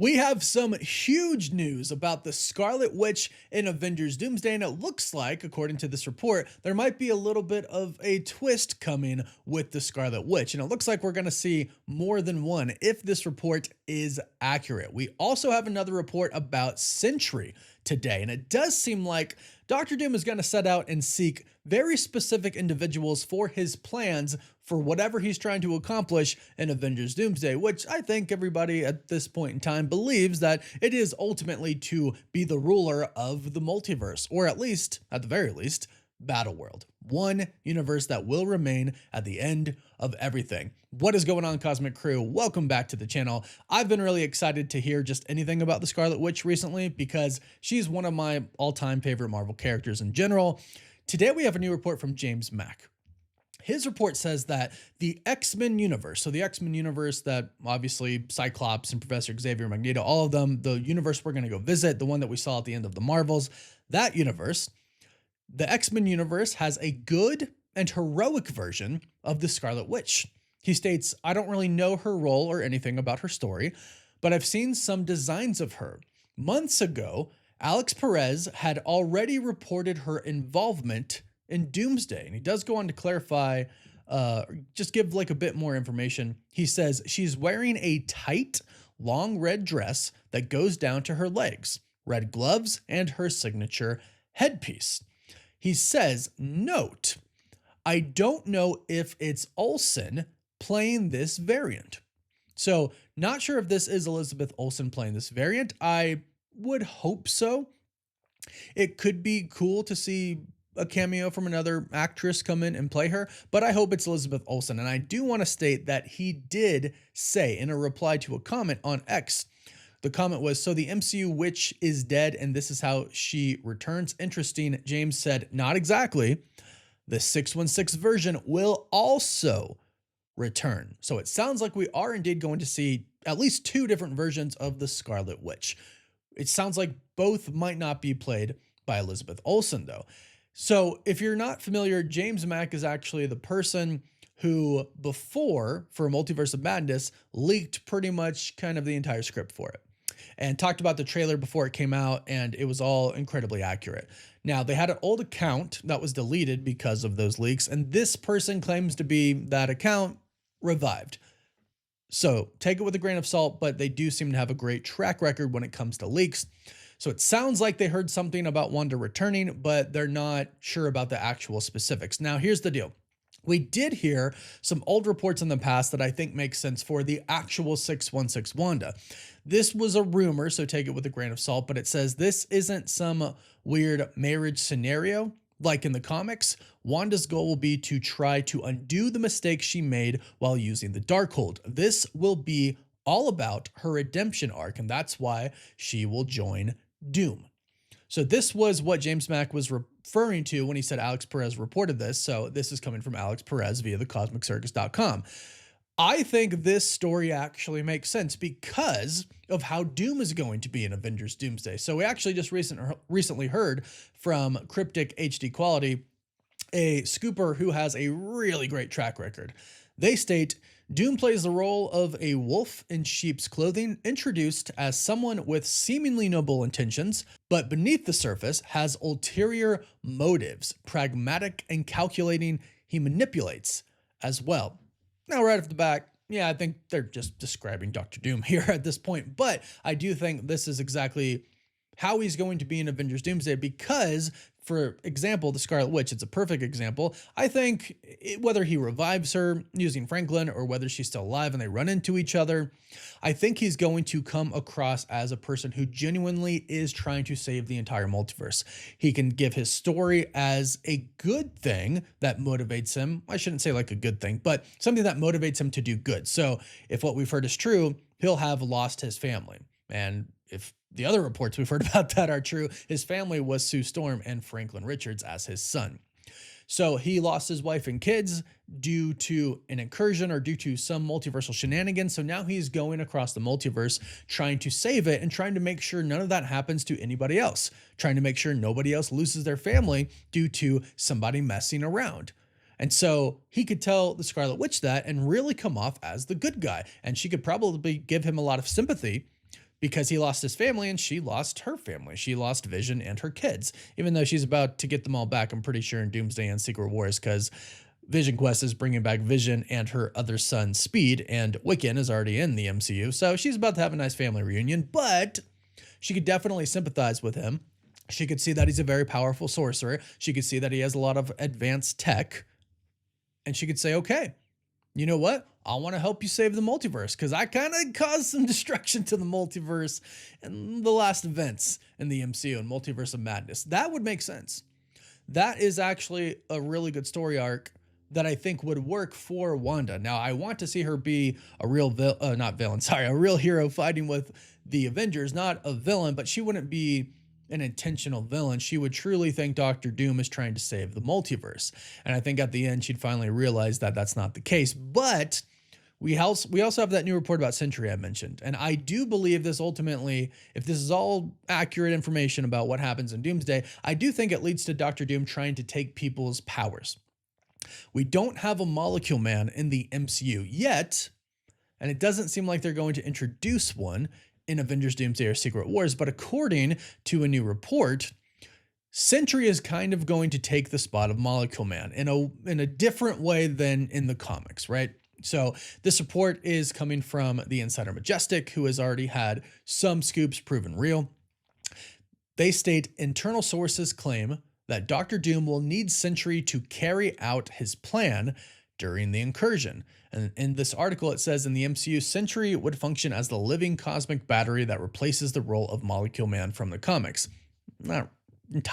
We have some huge news about the Scarlet Witch in Avengers Doomsday, and it looks like, according to this report, there might be a little bit of a twist coming with the Scarlet Witch, and it looks like we're going to see more than one if this report is accurate. We also have another report about Sentry today, and it does seem like Doctor Doom is going to set out and seek very specific individuals for his plans for whatever he's trying to accomplish in Avengers Doomsday, which I think everybody at this point in time believes that it is ultimately to be the ruler of the multiverse, or at least, at the very least, Battleworld. One universe that will remain at the end of everything. What is going on, Cosmic Crew? Welcome back to the channel. I've been really excited to hear just anything about the Scarlet Witch recently because she's one of my all-time favorite Marvel characters in general. Today we have a new report from James Mack. His report says that the X-Men universe, so the X-Men universe that obviously Cyclops and Professor Xavier, Magneto, all of them, the universe we're going to go visit, the one that we saw at the end of the Marvels, that universe, the X-Men universe has a good and heroic version of the Scarlet Witch. He states, "I don't really know her role or anything about her story, but I've seen some designs of her. Months ago, Alex Perez had already reported her involvement in Doomsday." And he does go on to clarify, just give like a bit more information. He says she's wearing a tight, long red dress that goes down to her legs, red gloves, and her signature headpiece. He says, note, I don't know if it's Olsen playing this variant. So not sure if this is Elizabeth Olsen playing this variant. I would hope so. It could be cool to see a cameo from another actress come in and play her, but I hope it's Elizabeth Olsen. And I do want to state that he did say in a reply to a comment on X, the comment was, "So the MCU witch is dead and this is how she returns." Interesting. James said, not exactly. The 616 version will also return. So it sounds like we are indeed going to see at least two different versions of the Scarlet Witch. It sounds like both might not be played by Elizabeth Olsen though. So if you're not familiar, James Mack is actually the person who before, for Multiverse of Madness, leaked pretty much kind of the entire script for it and talked about the trailer before it came out, and it was all incredibly accurate. Now, they had an old account that was deleted because of those leaks, and this person claims to be that account revived. So take it with a grain of salt, but they do seem to have a great track record when it comes to leaks. So it sounds like they heard something about Wanda returning, but they're not sure about the actual specifics. Now, here's the deal. We did hear some old reports in the past that I think make sense for the actual 616 Wanda. This was a rumor, so take it with a grain of salt, but it says this isn't some weird marriage scenario like in the comics. Wanda's goal will be to try to undo the mistakes she made while using the Darkhold. This will be all about her redemption arc, and that's why she will join Doom. So this was what James Mack was referring to when he said Alex Perez reported this. So this is coming from Alex Perez via thecosmiccircus.com. I think this story actually makes sense because of how Doom is going to be in Avengers Doomsday. So we actually just recently heard from Cryptic HD Quality, a scooper who has a really great track record. They state, Doom plays the role of a wolf in sheep's clothing, introduced as someone with seemingly noble intentions, but beneath the surface has ulterior motives, pragmatic and calculating. He manipulates as well. Now, right off the bat, yeah, I think they're just describing Dr. Doom here at this point, but I do think this is exactly how he's going to be in Avengers Doomsday because, for example, the Scarlet Witch, it's a perfect example. I think whether he revives her using Franklin or whether she's still alive and they run into each other, I think he's going to come across as a person who genuinely is trying to save the entire multiverse. He can give his story as a good thing that motivates him. I shouldn't say like a good thing, but something that motivates him to do good. So if what we've heard is true, he'll have lost his family. And if the other reports we've heard about that are true, his family was Sue Storm and Franklin Richards as his son. So he lost his wife and kids due to an incursion or due to some multiversal shenanigans. So now he's going across the multiverse trying to save it and trying to make sure none of that happens to anybody else, trying to make sure nobody else loses their family due to somebody messing around. And so he could tell the Scarlet Witch that and really come off as the good guy. And she could probably give him a lot of sympathy because he lost his family and she lost her family. She lost Vision and her kids, even though she's about to get them all back, I'm pretty sure, in Doomsday and Secret Wars, because Vision Quest is bringing back Vision and her other son, Speed, and Wiccan is already in the MCU. So she's about to have a nice family reunion, but she could definitely sympathize with him. She could see that he's a very powerful sorcerer. She could see that he has a lot of advanced tech. And she could say, okay, you know what? I want to help you save the multiverse because I kind of caused some destruction to the multiverse in the last events in the MCU and Multiverse of Madness. That would make sense. That is actually a really good story arc that I think would work for Wanda. Now, I want to see her be a real a real hero fighting with the Avengers, not a villain, but she wouldn't be an intentional villain. She would truly think Doctor Doom is trying to save the multiverse. And I think at the end, she'd finally realize that that's not the case. But we also have that new report about Sentry I mentioned. And I do believe this ultimately, if this is all accurate information about what happens in Doomsday, I do think it leads to Doctor Doom trying to take people's powers. We don't have a Molecule Man in the MCU yet, and it doesn't seem like they're going to introduce one in Avengers Doomsday or Secret Wars, but according to a new report, Sentry is kind of going to take the spot of Molecule Man in a different way than in the comics, right? So this report is coming from the Insider Majestic, who has already had some scoops proven real. They state internal sources claim that Doctor Doom will need Sentry to carry out his plan during the incursion. And in this article, it says in the MCU, Sentry would function as the living cosmic battery that replaces the role of Molecule Man from the comics. Not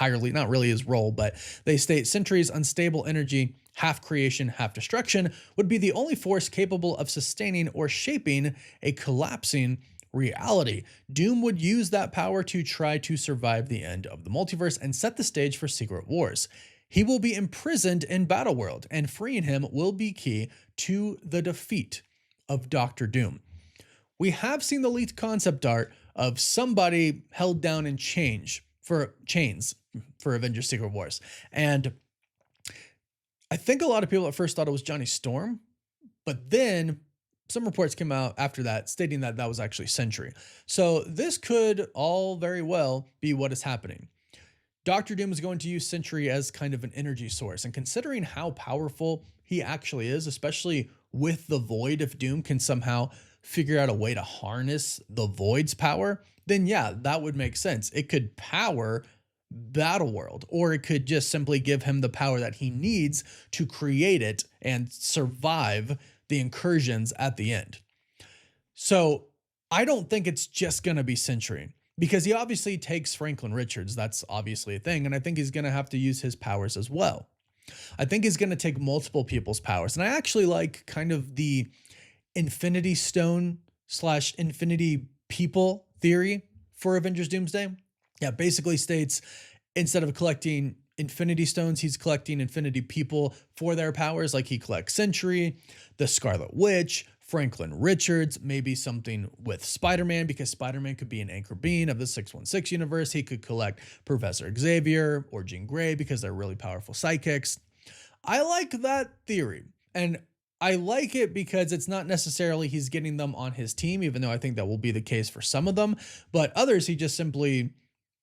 really his role, but they state Sentry's unstable energy, half creation, half destruction, would be the only force capable of sustaining or shaping a collapsing reality. Doom would use that power to try to survive the end of the multiverse and set the stage for Secret Wars. He will be imprisoned in Battleworld, and freeing him will be key to the defeat of Doctor Doom. We have seen the leaked concept art of somebody held down in chains for Avengers Secret Wars. And I think a lot of people at first thought it was Johnny Storm, but then some reports came out after that stating that that was actually Sentry. So this could all very well be what is happening. Doctor Doom is going to use Sentry as kind of an energy source, and considering how powerful he actually is, especially with the Void, if Doom can somehow figure out a way to harness the Void's power, then yeah, that would make sense. It could power Battleworld, or it could just simply give him the power that he needs to create it and survive the incursions at the end. So I don't think it's just going to be Sentry, because he obviously takes Franklin Richards. That's obviously a thing. And I think he's going to have to use his powers as well. I think he's going to take multiple people's powers. And I actually like kind of the Infinity Stone / Infinity People theory for Avengers Doomsday. Yeah, basically states instead of collecting Infinity Stones, he's collecting Infinity People for their powers. Like he collects Sentry, the Scarlet Witch, Franklin Richards, maybe something with Spider-Man, because Spider-Man could be an anchor being of the 616 universe. He could collect Professor Xavier or Jean Grey because they're really powerful sidekicks. I like that theory. And I like it because it's not necessarily he's getting them on his team, even though I think that will be the case for some of them. But others he just simply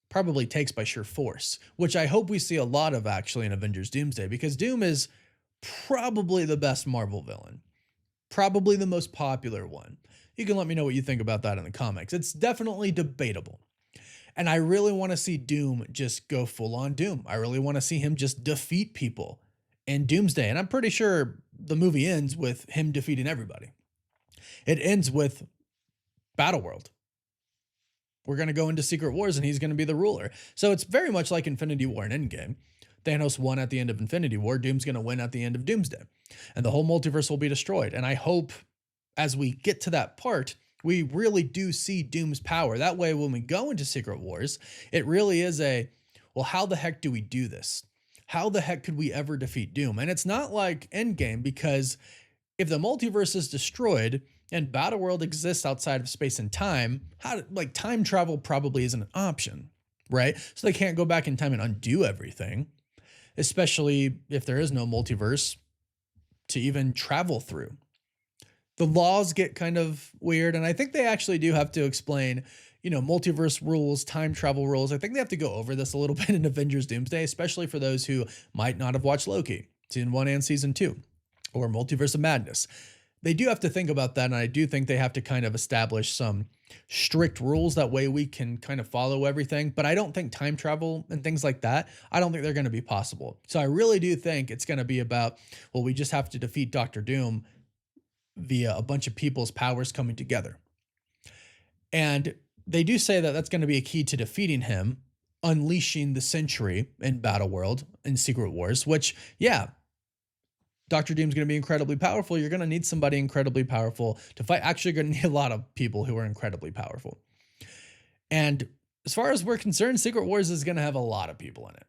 probably takes by sheer force, which I hope we see a lot of actually in Avengers Doomsday, because Doom is probably the best Marvel villain. Probably the most popular one. You can let me know what you think about that in the comics. It's definitely debatable. And I really want to see Doom just go full on Doom. I really want to see him just defeat people in Doomsday. And I'm pretty sure the movie ends with him defeating everybody. It ends with Battleworld. We're going to go into Secret Wars and he's going to be the ruler. So it's very much like Infinity War and Endgame. Thanos won at the end of Infinity War. Doom's going to win at the end of Doomsday. And the whole multiverse will be destroyed. And I hope as we get to that part, we really do see Doom's power. That way, when we go into Secret Wars, it really is well, how the heck do we do this? How the heck could we ever defeat Doom? And it's not like Endgame, because if the multiverse is destroyed and Battleworld exists outside of space and time, time travel probably isn't an option, right? So they can't go back in time and undo everything, especially if there is no multiverse to even travel through. The laws get kind of weird, and I think they actually do have to explain, multiverse rules, time travel rules. I think they have to go over this a little bit in Avengers Doomsday, especially for those who might not have watched Loki, season 1 and season 2, or Multiverse of Madness. They do have to think about that, and I do think they have to kind of establish some strict rules. That way we can kind of follow everything. But I don't think time travel and things like that, I don't think they're going to be possible. So I really do think it's going to be about, well, we just have to defeat Doctor Doom via a bunch of people's powers coming together. And they do say that that's going to be a key to defeating him, unleashing the Sentry in Battle World in Secret Wars, which, yeah, Doctor Doom's going to be incredibly powerful. You're going to need somebody incredibly powerful to fight. Actually, you're going to need a lot of people who are incredibly powerful. And as far as we're concerned, Secret Wars is going to have a lot of people in it.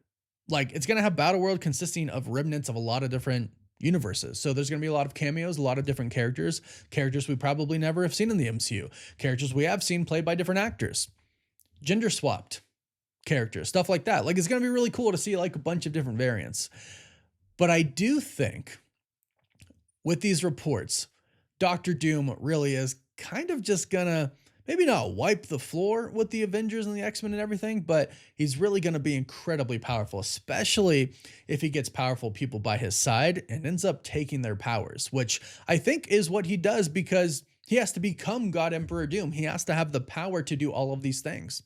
Like, it's going to have Battle World consisting of remnants of a lot of different universes. So there's going to be a lot of cameos, a lot of different characters we probably never have seen in the MCU, characters we have seen played by different actors, gender swapped characters, stuff like that. Like, it's going to be really cool to see like a bunch of different variants. But I do think with these reports, Doctor Doom really is kind of just gonna maybe not wipe the floor with the Avengers and the X-Men and everything, but he's really gonna be incredibly powerful, especially if he gets powerful people by his side and ends up taking their powers, which I think is what he does, because he has to become God Emperor Doom. He has to have the power to do all of these things.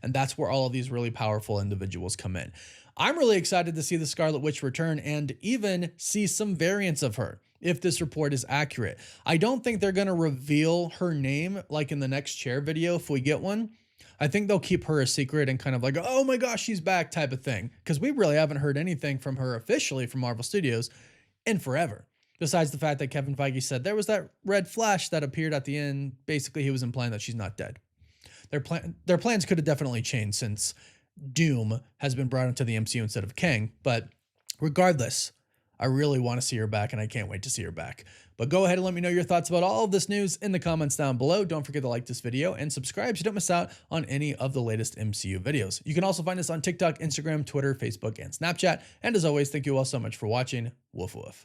And that's where all of these really powerful individuals come in. I'm really excited to see the Scarlet Witch return and even see some variants of her, if this report is accurate. I don't think they're going to reveal her name like in the next chair video if we get one. I think they'll keep her a secret and kind of like, oh my gosh, she's back type of thing. Because we really haven't heard anything from her officially from Marvel Studios in forever. Besides the fact that Kevin Feige said there was that red flash that appeared at the end. Basically, he was implying that she's not dead. Their plans could have definitely changed since Doom has been brought into the MCU instead of Kang. But regardless, I really want to see her back, and I can't wait to see her back. But go ahead and let me know your thoughts about all of this news in the comments down below. Don't forget to like this video and subscribe so you don't miss out on any of the latest MCU videos. You can also find us on TikTok, Instagram, Twitter, Facebook, and Snapchat. And as always, thank you all so much for watching. Woof woof.